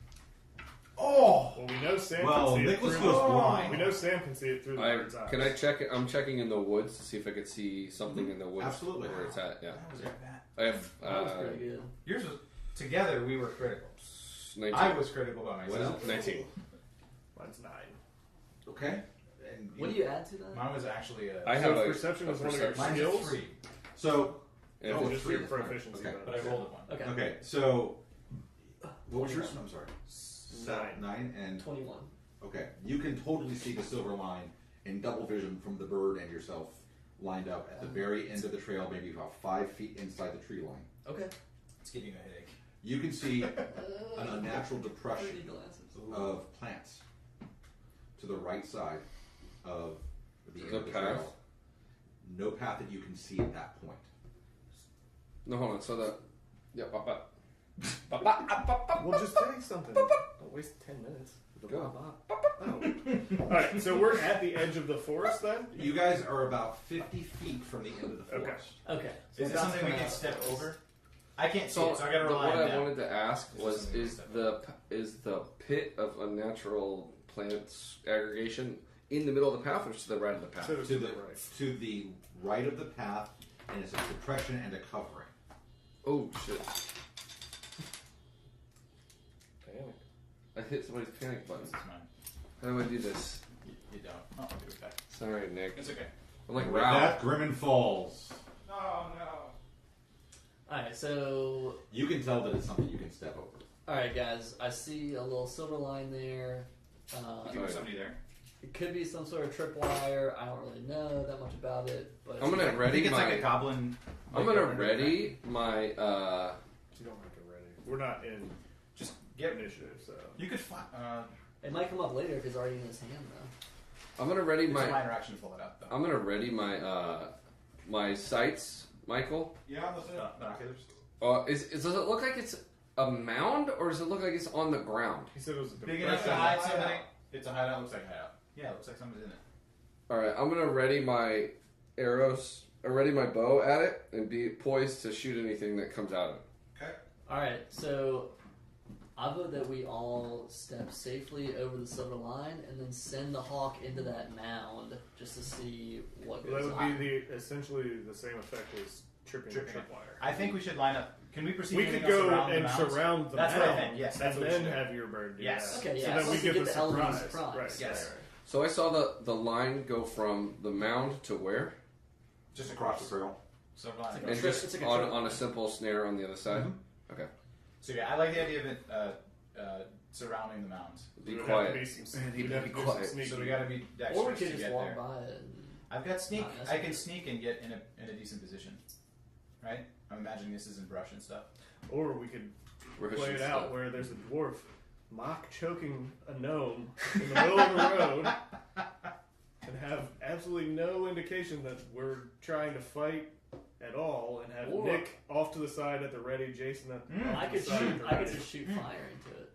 [SPEAKER 2] Oh!
[SPEAKER 4] Well, we know Sam
[SPEAKER 1] Well,
[SPEAKER 4] can see
[SPEAKER 1] Nicholas
[SPEAKER 4] it through.
[SPEAKER 1] goes blind.
[SPEAKER 4] We know Sam can see it through the bird's eyes.
[SPEAKER 3] Can I check it? I'm checking in the woods to see if I could see something in the woods.
[SPEAKER 1] Absolutely.
[SPEAKER 3] Where it's at, yeah.
[SPEAKER 2] That was like that.
[SPEAKER 3] I have
[SPEAKER 5] That was pretty good.
[SPEAKER 2] Yours was together. We were critical.
[SPEAKER 3] 19.
[SPEAKER 2] I was critical by
[SPEAKER 3] What is
[SPEAKER 2] myself.
[SPEAKER 3] it? 19.
[SPEAKER 4] Mine's 9.
[SPEAKER 1] Okay. And
[SPEAKER 5] What do you add to that?
[SPEAKER 2] Mine was actually a.
[SPEAKER 3] I
[SPEAKER 4] So
[SPEAKER 3] have
[SPEAKER 4] if
[SPEAKER 3] a
[SPEAKER 4] perception
[SPEAKER 3] a
[SPEAKER 4] is one of your
[SPEAKER 3] perception.
[SPEAKER 2] Mine's a
[SPEAKER 4] skills?
[SPEAKER 2] 3,
[SPEAKER 1] So,
[SPEAKER 3] And
[SPEAKER 1] Oh,
[SPEAKER 4] just
[SPEAKER 1] three,
[SPEAKER 4] your
[SPEAKER 1] that's fine.
[SPEAKER 4] proficiency.
[SPEAKER 1] Okay.
[SPEAKER 2] but I rolled a 1.
[SPEAKER 5] Okay.
[SPEAKER 1] okay. So, what was yours? I'm sorry.
[SPEAKER 4] 9.
[SPEAKER 1] 9 and
[SPEAKER 5] 21.
[SPEAKER 1] okay. You can totally see the silver line, in double vision from the bird and yourself lined up at the very end of the trail, maybe about 5 feet inside the tree line.
[SPEAKER 5] Okay.
[SPEAKER 2] It's giving you a headache.
[SPEAKER 1] You can see an unnatural depression
[SPEAKER 5] 3D glasses.
[SPEAKER 1] of plants to the right side of the end of the
[SPEAKER 3] path?
[SPEAKER 1] trail. No path that you can see at that point.
[SPEAKER 3] No, hold on. So
[SPEAKER 4] Well, just say something. Don't waste 10 minutes.
[SPEAKER 3] Go.
[SPEAKER 4] Oh. Alright, so we're at the edge of the forest then?
[SPEAKER 1] You guys are about 50 feet from the end of the
[SPEAKER 4] Okay.
[SPEAKER 1] forest.
[SPEAKER 5] Okay.
[SPEAKER 2] Is this something we can step over? I can't see
[SPEAKER 3] So,
[SPEAKER 2] it, so I gotta rely
[SPEAKER 3] what
[SPEAKER 2] on
[SPEAKER 3] I
[SPEAKER 2] them.
[SPEAKER 3] wanted to ask was:
[SPEAKER 2] Something
[SPEAKER 3] is
[SPEAKER 2] to
[SPEAKER 3] the pit of unnatural plants aggregation in the middle of the path, or to the right of the path?
[SPEAKER 4] So
[SPEAKER 1] To the right of the path, and it's a depression and a covering.
[SPEAKER 3] Oh shit!
[SPEAKER 4] Panic.
[SPEAKER 3] I hit somebody's panic button.
[SPEAKER 2] This is mine.
[SPEAKER 3] How do I do this?
[SPEAKER 2] You don't. Oh, I'll do it back.
[SPEAKER 3] Sorry, Nick.
[SPEAKER 2] It's okay.
[SPEAKER 3] I'm like
[SPEAKER 1] With
[SPEAKER 3] Ralph.
[SPEAKER 1] that, Grimmin falls.
[SPEAKER 2] Oh no.
[SPEAKER 5] Alright, so
[SPEAKER 1] You can tell that it's something you can step over.
[SPEAKER 5] alright guys, I see a little silver line there.
[SPEAKER 2] There's somebody there.
[SPEAKER 5] It could be some sort of tripwire. I don't really know that much about it, but
[SPEAKER 3] I'm gonna
[SPEAKER 2] I think
[SPEAKER 3] ready
[SPEAKER 2] it's
[SPEAKER 3] my.
[SPEAKER 2] like a goblin.
[SPEAKER 3] I'm
[SPEAKER 2] like,
[SPEAKER 3] gonna
[SPEAKER 2] under
[SPEAKER 3] ready my.
[SPEAKER 4] You don't have to ready. We're not in
[SPEAKER 2] Just get.
[SPEAKER 4] initiative, so.
[SPEAKER 2] You could find.
[SPEAKER 5] it might come up later if it's already in his hand though.
[SPEAKER 3] I'm gonna ready
[SPEAKER 2] It's a
[SPEAKER 3] my.
[SPEAKER 2] minor action to pull it out though.
[SPEAKER 3] I'm gonna ready my my sights, Michael.
[SPEAKER 1] Yeah, I'm listening.
[SPEAKER 2] Binoculars.
[SPEAKER 3] Does it look like it's a mound, or does it look like it's on the ground?
[SPEAKER 4] He said it was a
[SPEAKER 2] Big enough to hide somebody. It's a hideout. Looks like a hideout. Yeah, it looks like somebody's in it.
[SPEAKER 3] All right, I'm gonna ready my arrows, or ready my bow at it, and be poised to shoot anything that comes out of it.
[SPEAKER 1] Okay.
[SPEAKER 5] Alright, so I vote that we all step safely over the silver line and then send the hawk into that mound just to see what
[SPEAKER 4] Well,
[SPEAKER 5] goes
[SPEAKER 4] that
[SPEAKER 5] on.
[SPEAKER 4] would be essentially the same effect as tripping the
[SPEAKER 2] Tripping it.
[SPEAKER 4] tripwire.
[SPEAKER 2] I think we should line up. Can we proceed?
[SPEAKER 4] We
[SPEAKER 2] anything
[SPEAKER 4] could
[SPEAKER 2] else
[SPEAKER 4] go
[SPEAKER 2] around
[SPEAKER 4] and
[SPEAKER 2] the mounds?
[SPEAKER 4] surround the
[SPEAKER 2] That's
[SPEAKER 4] mound,
[SPEAKER 2] what I think. Yes, that's
[SPEAKER 4] and
[SPEAKER 2] what we
[SPEAKER 4] then
[SPEAKER 2] should do.
[SPEAKER 4] have your bird do
[SPEAKER 2] Yes.
[SPEAKER 4] that.
[SPEAKER 5] Okay,
[SPEAKER 4] so
[SPEAKER 5] yeah,
[SPEAKER 4] that
[SPEAKER 5] so
[SPEAKER 4] we
[SPEAKER 5] you
[SPEAKER 4] get the
[SPEAKER 5] get the element of
[SPEAKER 4] surprise.
[SPEAKER 5] surprise.
[SPEAKER 4] Right.
[SPEAKER 2] Yes.
[SPEAKER 4] right.
[SPEAKER 3] So I saw the line go from the mound to where,
[SPEAKER 1] Just across the trail.
[SPEAKER 2] So line.
[SPEAKER 5] It's
[SPEAKER 3] and
[SPEAKER 5] trip-
[SPEAKER 3] just
[SPEAKER 5] it's like a
[SPEAKER 3] on,
[SPEAKER 5] trip.
[SPEAKER 3] on a simple snare on the other side.
[SPEAKER 2] Mm-hmm.
[SPEAKER 3] Okay,
[SPEAKER 2] So yeah, I like the idea of it surrounding the mounds.
[SPEAKER 3] be
[SPEAKER 4] There would
[SPEAKER 3] quiet.
[SPEAKER 4] have to be some,
[SPEAKER 3] Man,
[SPEAKER 4] we'd have to
[SPEAKER 3] be
[SPEAKER 4] do
[SPEAKER 3] quiet.
[SPEAKER 4] some sneaking.
[SPEAKER 2] So we got to be
[SPEAKER 5] Or we
[SPEAKER 2] dexterous
[SPEAKER 5] could
[SPEAKER 2] to
[SPEAKER 5] just
[SPEAKER 2] get
[SPEAKER 5] walk
[SPEAKER 2] there.
[SPEAKER 5] by it.
[SPEAKER 2] I've got sneak.
[SPEAKER 5] Not
[SPEAKER 2] I
[SPEAKER 5] necessary.
[SPEAKER 2] can sneak and get in a decent position. Right? I'm imagining this is in brush and stuff.
[SPEAKER 4] Or we could
[SPEAKER 3] Russian
[SPEAKER 4] play it
[SPEAKER 3] stuff.
[SPEAKER 4] out where there's a dwarf mock choking a gnome in the middle of the road and have absolutely no indication that we're trying to fight at all, and have
[SPEAKER 5] Or-
[SPEAKER 4] Nick off to the side at the ready, Jason at
[SPEAKER 5] I
[SPEAKER 4] off
[SPEAKER 5] could
[SPEAKER 4] to the side
[SPEAKER 5] shoot.
[SPEAKER 4] at the
[SPEAKER 5] I could
[SPEAKER 4] ready.
[SPEAKER 5] just shoot fire into it.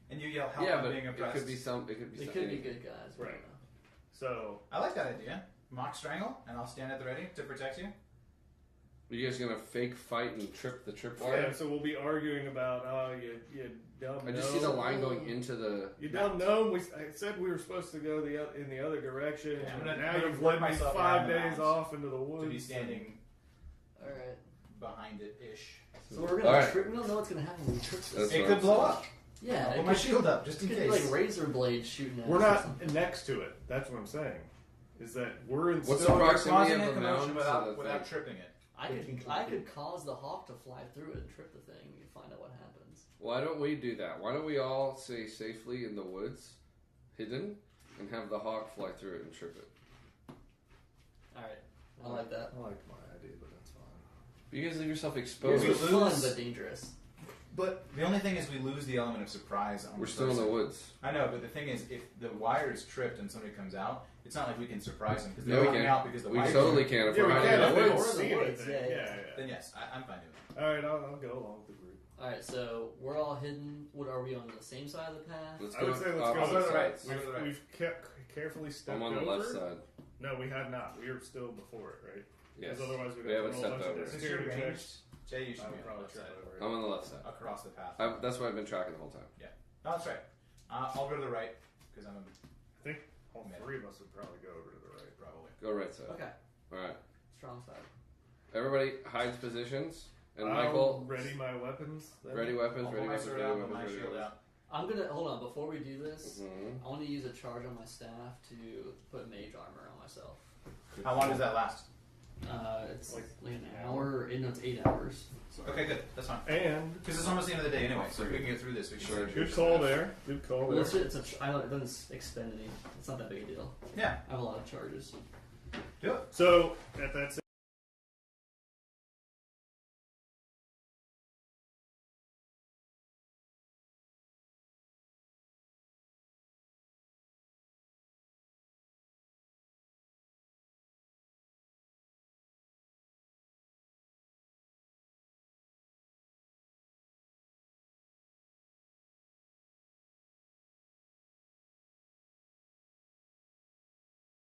[SPEAKER 2] And you yell help
[SPEAKER 3] Yeah,
[SPEAKER 2] I'm
[SPEAKER 3] but
[SPEAKER 2] being
[SPEAKER 3] it
[SPEAKER 2] oppressed.
[SPEAKER 3] could be some. It could be.
[SPEAKER 5] It
[SPEAKER 3] some,
[SPEAKER 5] could be good guys. we
[SPEAKER 4] Right.
[SPEAKER 5] don't know.
[SPEAKER 4] So
[SPEAKER 2] I like that idea. Mock strangle, and I'll stand at the ready to protect you.
[SPEAKER 3] Are you guys gonna fake fight and trip the
[SPEAKER 4] yeah,
[SPEAKER 3] tripwire?
[SPEAKER 4] so we'll be arguing about you dumb.
[SPEAKER 3] I just see the line going into the.
[SPEAKER 4] You dumb gnome. I said we were supposed to go in the other direction.
[SPEAKER 2] Yeah,
[SPEAKER 4] and
[SPEAKER 2] I'm
[SPEAKER 4] now
[SPEAKER 2] gonna
[SPEAKER 4] you've
[SPEAKER 2] work
[SPEAKER 4] led me
[SPEAKER 2] myself
[SPEAKER 4] 5
[SPEAKER 2] around the
[SPEAKER 4] days
[SPEAKER 2] mounds
[SPEAKER 4] off into the woods.
[SPEAKER 2] To be standing
[SPEAKER 5] All right.
[SPEAKER 2] behind it ish.
[SPEAKER 5] So we're gonna
[SPEAKER 3] All right.
[SPEAKER 5] trip. We don't know what's gonna happen when we trip this.
[SPEAKER 3] That's
[SPEAKER 2] It
[SPEAKER 3] what
[SPEAKER 2] could
[SPEAKER 3] I'm
[SPEAKER 2] blow
[SPEAKER 3] saying.
[SPEAKER 2] up.
[SPEAKER 5] Yeah,
[SPEAKER 2] I'll
[SPEAKER 5] it
[SPEAKER 2] put my
[SPEAKER 5] could,
[SPEAKER 2] shield up just
[SPEAKER 5] it
[SPEAKER 2] in
[SPEAKER 5] could
[SPEAKER 2] case.
[SPEAKER 5] be like razor blades shooting at
[SPEAKER 4] We're
[SPEAKER 5] us or
[SPEAKER 4] not
[SPEAKER 5] something.
[SPEAKER 4] next to it. That's what I'm saying. Is that we're in
[SPEAKER 3] What's
[SPEAKER 4] still
[SPEAKER 3] the
[SPEAKER 2] You're
[SPEAKER 3] proximity
[SPEAKER 2] causing
[SPEAKER 3] of
[SPEAKER 2] a
[SPEAKER 3] the
[SPEAKER 2] commotion
[SPEAKER 3] mound
[SPEAKER 2] without,
[SPEAKER 3] to the
[SPEAKER 2] without
[SPEAKER 3] thing?
[SPEAKER 2] tripping it.
[SPEAKER 5] I could cause the hawk to fly through it and trip the thing and find out what happens.
[SPEAKER 3] Why don't we do that? Why don't we all stay safely in the woods, hidden, and have the hawk fly through it and trip it?
[SPEAKER 5] All right, I like that.
[SPEAKER 4] I like my idea, but that's fine.
[SPEAKER 3] You guys leave yourself
[SPEAKER 5] Yours
[SPEAKER 3] exposed.
[SPEAKER 5] was
[SPEAKER 2] We
[SPEAKER 5] fun
[SPEAKER 2] lose-
[SPEAKER 5] but dangerous.
[SPEAKER 2] But the only thing is we lose the element of surprise on
[SPEAKER 3] We're
[SPEAKER 2] the
[SPEAKER 3] still in
[SPEAKER 2] person.
[SPEAKER 3] the woods.
[SPEAKER 2] I know, but the thing is, if the wire is tripped and somebody comes out, it's not like we can surprise them because
[SPEAKER 3] Yeah,
[SPEAKER 2] they're
[SPEAKER 3] we
[SPEAKER 2] coming
[SPEAKER 3] can.
[SPEAKER 2] out because the
[SPEAKER 3] We
[SPEAKER 2] wire.
[SPEAKER 3] totally can if
[SPEAKER 4] Yeah,
[SPEAKER 3] we're
[SPEAKER 4] we
[SPEAKER 3] hiding
[SPEAKER 4] can
[SPEAKER 3] in
[SPEAKER 4] if
[SPEAKER 3] the
[SPEAKER 4] we
[SPEAKER 3] woods.
[SPEAKER 4] don't see
[SPEAKER 5] We're in the woods,
[SPEAKER 4] anything.
[SPEAKER 5] yeah.
[SPEAKER 2] Then yes, I'm fine doing it.
[SPEAKER 4] All right, I'll go along with the group.
[SPEAKER 5] All right, so we're all hidden. What are we on the same side of the path?
[SPEAKER 3] Let's
[SPEAKER 4] I would say let's go
[SPEAKER 3] opposite
[SPEAKER 2] to the right.
[SPEAKER 3] sides.
[SPEAKER 2] We'll go to the right.
[SPEAKER 4] We've carefully stepped
[SPEAKER 3] I'm on the
[SPEAKER 4] over.
[SPEAKER 3] left side.
[SPEAKER 4] No, we have not. We are still before it, right?
[SPEAKER 3] Yes.
[SPEAKER 4] Because otherwise we'd
[SPEAKER 3] We
[SPEAKER 4] have
[SPEAKER 3] haven't
[SPEAKER 4] to roll a
[SPEAKER 3] stepped
[SPEAKER 4] bunch
[SPEAKER 3] over.
[SPEAKER 4] of
[SPEAKER 2] Since you're
[SPEAKER 4] dexterity
[SPEAKER 2] ranged,
[SPEAKER 4] checks.
[SPEAKER 2] Jay, you
[SPEAKER 4] I
[SPEAKER 2] should be
[SPEAKER 4] would
[SPEAKER 2] on the
[SPEAKER 4] probably
[SPEAKER 2] left
[SPEAKER 4] trip
[SPEAKER 2] side.
[SPEAKER 4] over it.
[SPEAKER 3] I'm on the left side.
[SPEAKER 2] Across the path.
[SPEAKER 3] That's why I've been tracking the whole time.
[SPEAKER 2] No, that's right. I'll go to the right because I'm a
[SPEAKER 4] I think all three of us would probably go over to the right.
[SPEAKER 2] probably.
[SPEAKER 3] Go right side.
[SPEAKER 5] Okay,
[SPEAKER 3] All right.
[SPEAKER 5] strong side.
[SPEAKER 3] Everybody hides positions. And
[SPEAKER 4] I'll
[SPEAKER 3] Michael,
[SPEAKER 4] ready my weapons. Then.
[SPEAKER 3] ready weapons,
[SPEAKER 2] I'll
[SPEAKER 3] ready
[SPEAKER 2] pull my
[SPEAKER 3] weapons,
[SPEAKER 2] sword
[SPEAKER 3] ready
[SPEAKER 2] out, put
[SPEAKER 3] weapons,
[SPEAKER 2] my
[SPEAKER 3] ready
[SPEAKER 2] shield
[SPEAKER 3] weapons.
[SPEAKER 2] out.
[SPEAKER 5] I'm gonna hold on before we do this.
[SPEAKER 3] Mhm.
[SPEAKER 5] I want to use a charge on my staff to put mage armor on myself.
[SPEAKER 2] How long does that last?
[SPEAKER 5] It's like an hour. No, it's 8 hours.
[SPEAKER 2] Okay, good. That's fine.
[SPEAKER 4] And
[SPEAKER 2] Because it's almost the end of the day anyway, so if we can get through this, we can.
[SPEAKER 3] Sure.
[SPEAKER 4] good call there. Good call
[SPEAKER 5] Well,
[SPEAKER 4] there.
[SPEAKER 5] it doesn't expend any. It's not that big a deal.
[SPEAKER 2] Yeah.
[SPEAKER 5] I have a lot of charges.
[SPEAKER 2] Do it.
[SPEAKER 4] So at that same